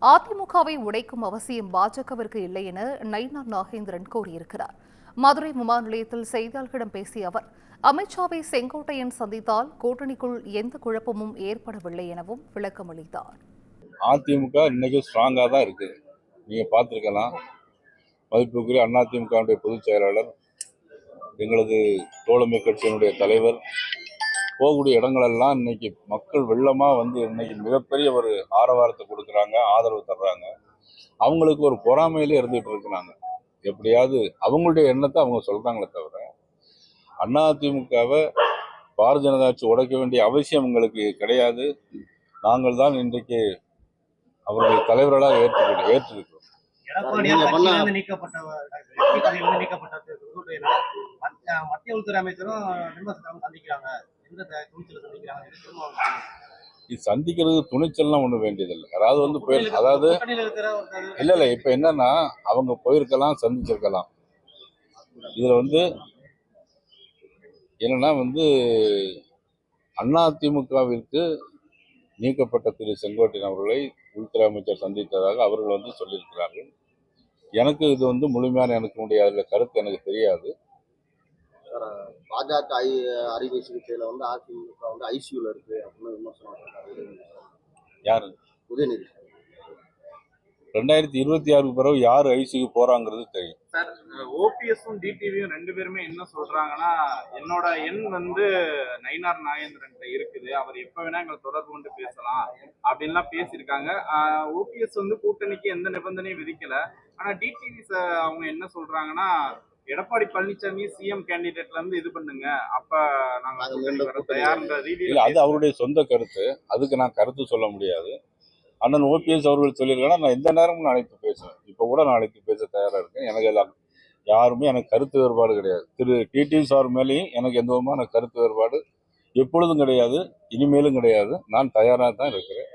அதிமுகவை உடைக்கும் அவசியம் பாஜகவிற்கு இல்லை என நயினார் நாகேந்திரன் கூறியிருக்கிறார். மதுரை விமான நிலையத்தில் செய்தியாளர்களிடம் பேசிய அவர், அமித்ஷாவை செங்கோட்டையன் சந்தித்தால் கூட்டணிக்குள் எந்த குழப்பமும் ஏற்படவில்லை எனவும் விளக்கம் அளித்தார். அதிமுக இன்னைக்கு ஸ்ட்ராங்கா தான் இருக்கு. நீங்க பார்த்திருக்கலாம். மதிப்புக்குரிய அதிமுகவுடைய பொதுச் செயலாளர், எங்களது தோழமை கட்சியினுடைய தலைவர் போகக்கூடிய இடங்களெல்லாம் இன்னைக்கு மக்கள் வெள்ளமா வந்து இன்னைக்கு மிகப்பெரிய ஒரு ஆரவாரத்தை கொடுக்குறாங்க, ஆதரவு தர்றாங்க. அவங்களுக்கு ஒரு பொறாமையிலே இருந்துட்டு இருக்கிறாங்க. எப்படியாவது அவங்களுடைய எண்ணத்தை அவங்க சொல்றாங்களே தவிர அதிமுகவை பாரதிய ஜனதா கட்சி உடைக்க வேண்டிய அவசியம் உங்களுக்கு கிடையாது. நாங்கள் தான் இன்றைக்கு அவருடைய தலைவர்களாக ஏற்றிருக்கிறோம். மத்திய உள்துறை அமைச்சரும் சந்திக்கிறாங்க. இது சந்திக்கிறது துணிச்சல்லாம் ஒண்ணு வேண்டியதில்லை. யாராவது வந்து அதாவது இல்ல இப்ப என்னன்னா அவங்க போயிருக்கலாம், சந்திச்சிருக்கலாம். இதுல வந்து என்னன்னா வந்து அதிமுகவிற்கு நீக்கப்பட்ட திரு செங்கோட்டையன் அவர்களை உள்துறை அமைச்சர் சந்தித்ததாக அவர்கள் வந்து சொல்லியிருக்கிறார்கள். எனக்கு இது வந்து முழுமையான எனக்கு கருத்து எனக்கு தெரியாது. பாஜக அறுவை சிகிச்சையில வந்து அதிமுக வந்து ஐசியூல இருக்கு அப்படின்னு விமர்சனம். யாரு? உதயநிதி. 2026 பிறகு யாரு ஐசியூக்கு போறாங்கிறது தெரியும். சார், ஓபிஎஸும் டிடிவியும் ரெண்டு பேருமே என்ன சொல்றாங்கன்னா, என்னோட எண் வந்து நயினார் நாகேந்திரன் இருக்குது, அவர் எப்ப வேணா எங்களை தொடர்பு கொண்டு பேசலாம் அப்படின்லாம் பேசியிருக்காங்க. ஓபிஎஸ் வந்து கூட்டணிக்கு எந்த நிபந்தனையும் விதிக்கல. ஆனா டிடிவி அவங்க என்ன சொல்றாங்கன்னா, எடப்பாடி பழனிசாமி சிஎம் கேண்டிடேட்ல இருந்து இது பண்ணுங்க, அப்ப நாங்க தயார்ன்ற ரீதியில். அது அவருடைய சொந்த கருத்து, அதுக்கு நான் கருத்து சொல்ல முடியாது. அண்ணன் ஓபிஎஸ் அவர்கள் சொல்லியிருக்காங்கன்னா நான் எந்த நேரமும் அழைத்து பேசுவேன். இப்போ கூட நான் அழைத்து பேச தயாராக இருக்கேன். எனக்கு எல்லாம் யாருமே எனக்கு கருத்து வேறுபாடு கிடையாது. திரு டிடிவி சார் மேலேயும் எனக்கு எந்த விதமான கருத்து வேறுபாடு எப்பொழுதும் கிடையாது, இனிமேலும் கிடையாது. நான் தயாராக தான் இருக்கிறேன்.